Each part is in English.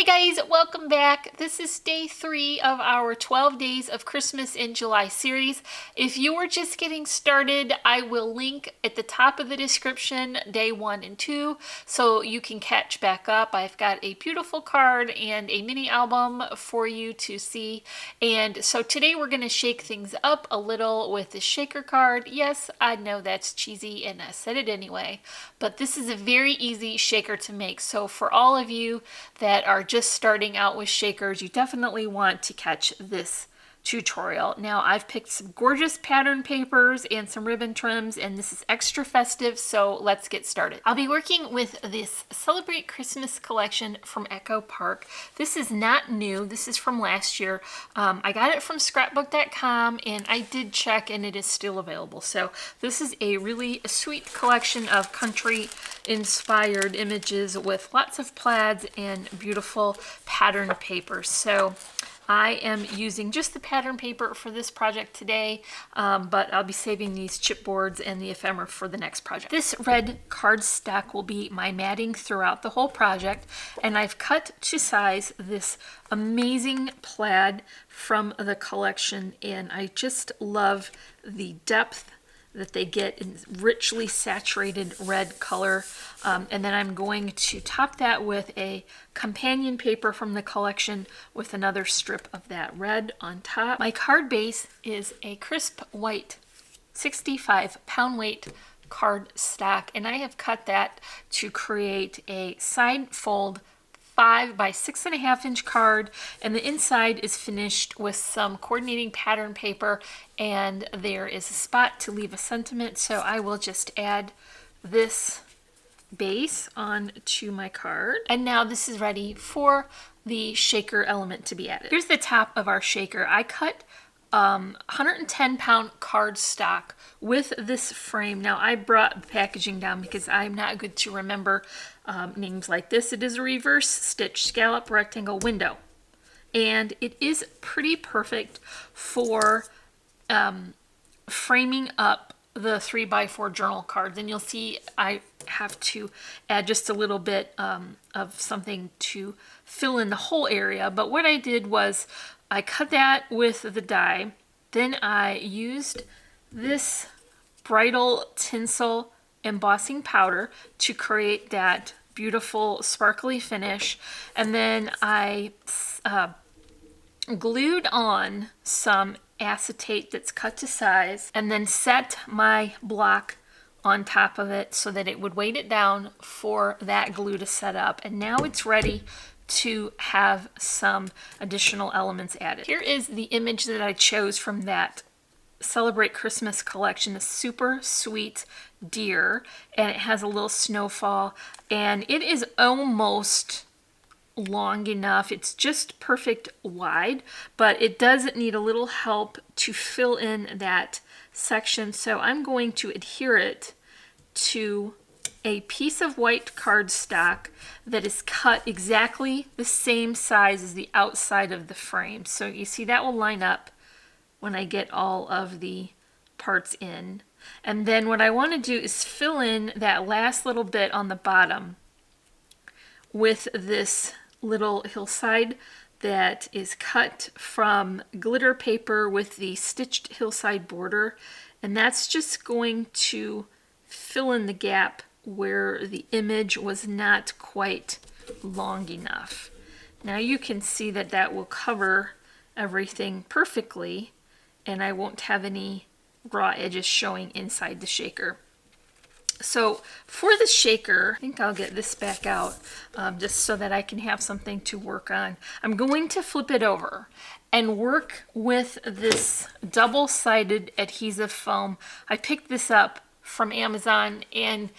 Hey guys, welcome back. This is day 3 of our 12 Days of Christmas in July series. If you are just getting started, I will link at the top of the description day 1 and 2 so you can catch back up. I've got a beautiful card and a mini album for you to see. And so today we're going to shake things up a little with the shaker card. Yes, I know that's cheesy and I said it anyway, but this is a very easy shaker to make. So for all of you that are just starting out with shakers, you definitely want to catch this tutorial. Now I've picked some gorgeous pattern papers and some ribbon trims, and this is extra festive, so let's get started. I'll be working with this Celebrate Christmas collection from Echo Park. This is not new, this is from last year. I got it from scrapbook.com and I did check and it is still available. So this is a really sweet collection of country inspired images with lots of plaids and beautiful pattern papers. So I am using just the pattern paper for this project today, but I'll be saving these chipboards and the ephemera for the next project. This red cardstock will be my matting throughout the whole project, and I've cut to size this amazing plaid from the collection, and I just love the depth that they get in richly saturated red color. And then I'm going to top that with a companion paper from the collection with another strip of that red on top. My card base is a crisp white 65 pound weight card stock, and I have cut that to create a side fold 5 by 6.5 inch card, and the inside is finished with some coordinating pattern paper, and there is a spot to leave a sentiment, so I will just add this base on to my card. And now this is ready for the shaker element to be added. Here's the top of our shaker. I cut 110 pound cardstock with this frame. Now I brought the packaging down because I'm not good to remember names like this. It is a reverse stitch scallop rectangle window, and it is pretty perfect for framing up the 3x4 journal cards. And you'll see I have to add just a little bit of something to fill in the whole area, but what I did was I cut that with the die, then I used this bridal tinsel embossing powder to create that beautiful sparkly finish, and then I glued on some acetate that's cut to size, and then set my block on top of it so that it would weight it down for that glue to set up. And now it's ready to have some additional elements added. Here is the image that I chose from that Celebrate Christmas collection, a super sweet deer, and it has a little snowfall, and it is almost long enough. It's just perfect wide, but it does need a little help to fill in that section, so I'm going to adhere it to a piece of white cardstock that is cut exactly the same size as the outside of the frame. So you see that will line up when I get all of the parts in. And then what I want to do is fill in that last little bit on the bottom with this little hillside that is cut from glitter paper with the stitched hillside border. And that's just going to fill in the gap where the image was not quite long enough. Now you can see that that will cover everything perfectly, and I won't have any raw edges showing inside the shaker. So for the shaker, I think I'll get this back out just so that I can have something to work on. I'm going to flip it over and work with this double-sided adhesive foam. I picked this up from Amazon, and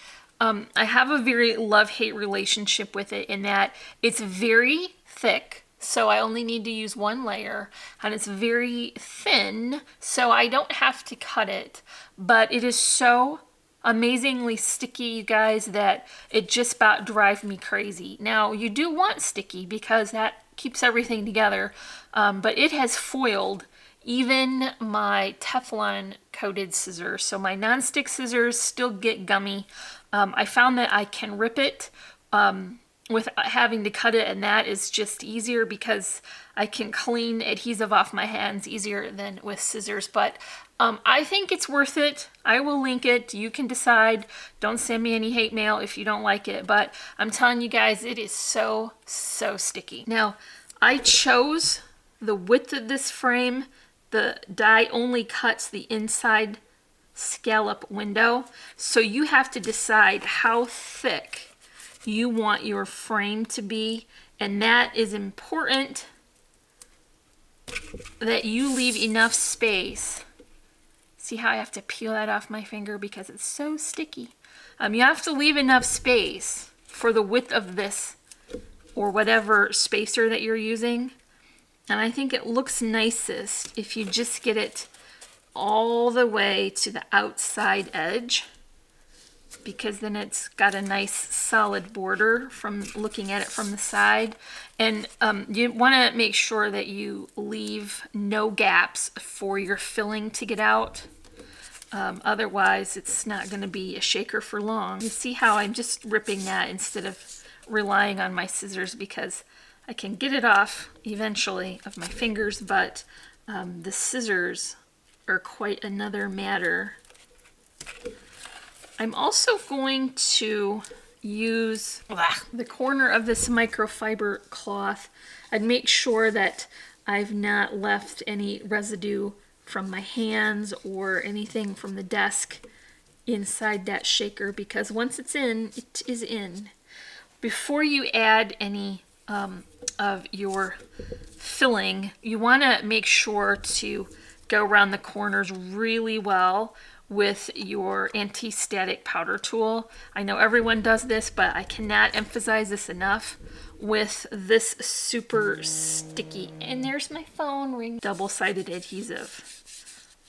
I have a very love-hate relationship with it in that it's very thick, so I only need to use one layer, and it's very thin, so I don't have to cut it, but it is so amazingly sticky, you guys, that it just about drives me crazy. Now, you do want sticky because that keeps everything together, but it has foiled even my Teflon coated scissors. So my nonstick scissors still get gummy. I found that I can rip it with having to cut it, and that is just easier because I can clean adhesive off my hands easier than with scissors. But I think it's worth it. I will link it. You can decide. Don't send me any hate mail if you don't like it, but I'm telling you guys, it is so sticky. Now, I chose the width of this frame. The die only cuts the inside scallop window, so you have to decide how thick you want your frame to be, and that is important that you leave enough space. See how I have to peel that off my finger because it's so sticky. You have to leave enough space for the width of this or whatever spacer that you're using. And I think it looks nicest if you just get it all the way to the outside edge, because then it's got a nice solid border from looking at it from the side. And you want to make sure that you leave no gaps for your filling to get out. Otherwise, it's not going to be a shaker for long. You see how I'm just ripping that instead of relying on my scissors, because I can get it off eventually of my fingers, but the scissors are quite another matter. I'm also going to use the corner of this microfiber cloth and make sure that I've not left any residue from my hands or anything from the desk inside that shaker, because once it's in, it is in. Before you add any of your filling, you want to make sure to go around the corners really well with your anti-static powder tool. I know everyone does this, but I cannot emphasize this enough with this super sticky, and there's my phone ring, double-sided adhesive.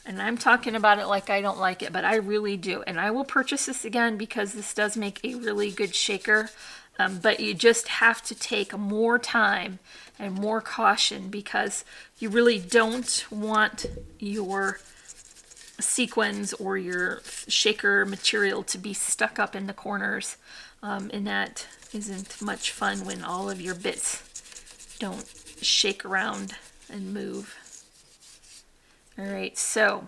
And I'm talking about it like I don't like it, but I really do. And I will purchase this again because this does make a really good shaker. But you just have to take more time and more caution, because you really don't want your sequins or your shaker material to be stuck up in the corners. And that isn't much fun when all of your bits don't shake around and move. All right, so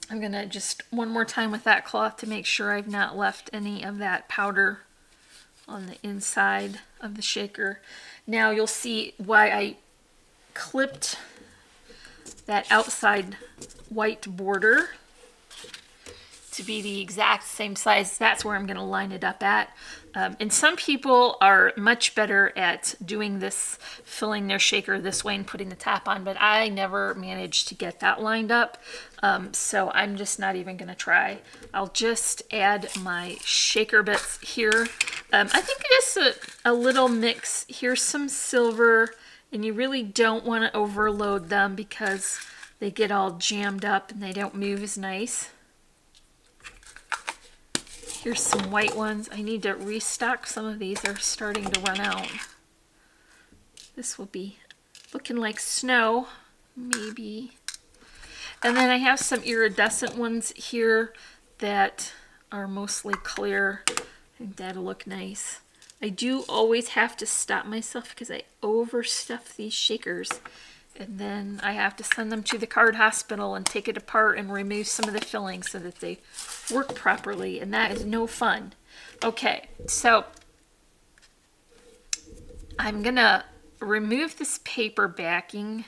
I'm gonna just one more time with that cloth to make sure I've not left any of that powder on the inside of the shaker. Now you'll see why I clipped that outside white border to be the exact same size. That's where I'm going to line it up at. And some people are much better at doing this, filling their shaker this way and putting the top on, but I never managed to get that lined up. So I'm just not even going to try. I'll just add my shaker bits here. I think just a little mix. Here's some silver, and you really don't want to overload them because they get all jammed up and they don't move as nice. Here's some white ones. I need to restock some of these. They're starting to run out. This will be looking like snow, maybe. And then I have some iridescent ones here that are mostly clear. I think that'll look nice. I do always have to stop myself because I overstuff these shakers. And then I have to send them to the card hospital and take it apart and remove some of the fillings so that they work properly, and that is no fun. Okay, so I'm gonna remove this paper backing,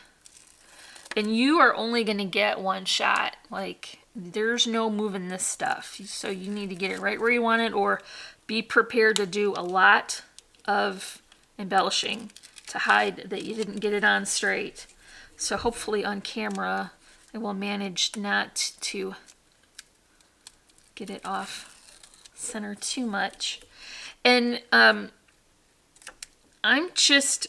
and you are only gonna get one shot. Like, there's no moving this stuff, so you need to get it right where you want it, or be prepared to do a lot of embellishing to hide that you didn't get it on straight. So hopefully on camera I will manage not to get it off center too much. And I'm just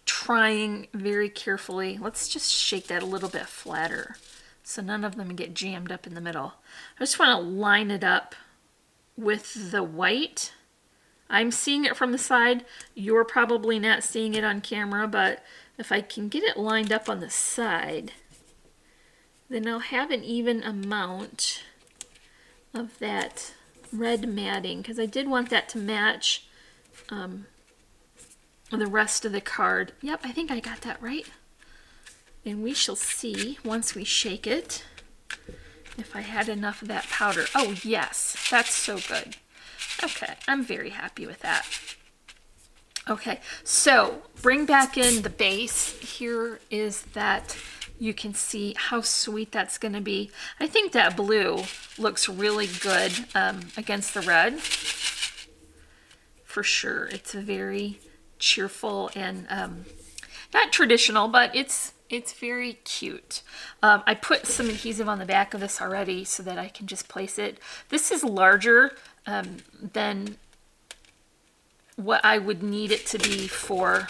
trying very carefully. Let's just shake that a little bit flatter so none of them get jammed up in the middle. I just want to line it up with the white. I'm seeing it from the side. You're probably not seeing it on camera, but if I can get it lined up on the side, then I'll have an even amount of that red matting, because I did want that to match the rest of the card. Yep, I think I got that right. And we shall see once we shake it if I had enough of that powder. Oh yes, that's so good. Okay, I'm very happy with that. Okay, so bring back in the base. Here is that. You can see how sweet that's going to be. I think that blue looks really good against the red. For sure. It's a very cheerful and not traditional, but it's very cute. I put some adhesive on the back of this already so that I can just place it. This is larger than what I would need it to be for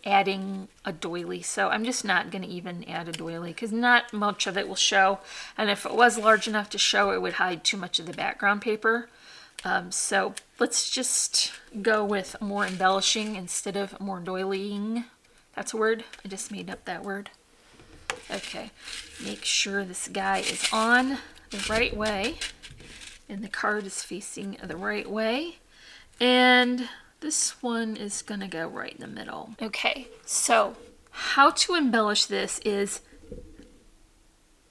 adding a doily, so I'm just not going to even add a doily because not much of it will show, and if it was large enough to show, it would hide too much of the background paper. So let's just go with more embellishing instead of more doilying. That's a word. I just made up that word. Okay, make sure this guy is on the right way and the card is facing the right way, and this one is going to go right in the middle. Okay, so how to embellish this is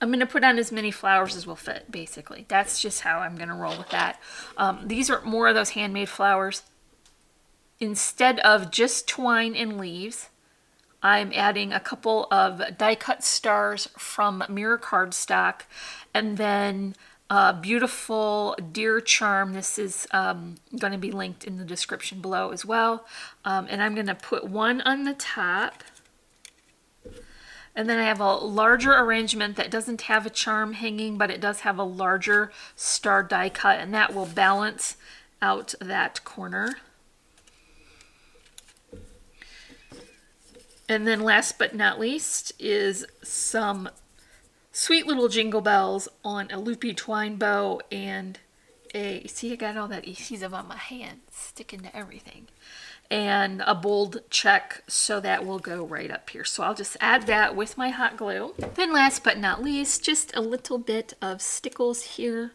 I'm going to put on as many flowers as will fit, basically. That's just how I'm going to roll with that. These are more of those handmade flowers. Instead of just twine and leaves, I'm adding a couple of die-cut stars from mirror cardstock, and then beautiful Deer Charm. This is going to be linked in the description below as well. And I'm going to put one on the top. And then I have a larger arrangement that doesn't have a charm hanging, but it does have a larger star die cut, and that will balance out that corner. And then last but not least is some sweet little jingle bells on a loopy twine bow and see, I got all that adhesive on my hand sticking to everything, and a bold check, so that will go right up here. So I'll just add that with my hot glue. Then last but not least, just a little bit of stickles here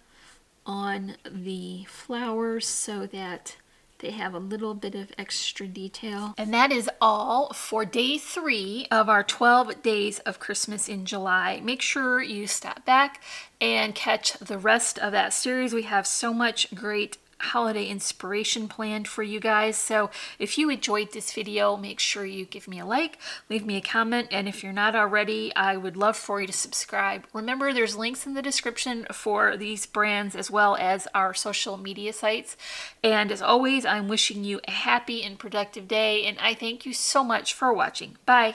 on the flowers so that they have a little bit of extra detail. And that is all for day 3 of our 12 days of Christmas in July. Make sure you stop back and catch the rest of that series. We have so much great holiday inspiration planned for you guys. So if you enjoyed this video, make sure you give me a like, leave me a comment, and if you're not already, I would love for you to subscribe. Remember, there's links in the description for these brands as well as our social media sites. And as always, I'm wishing you a happy and productive day, and I thank you so much for watching. Bye.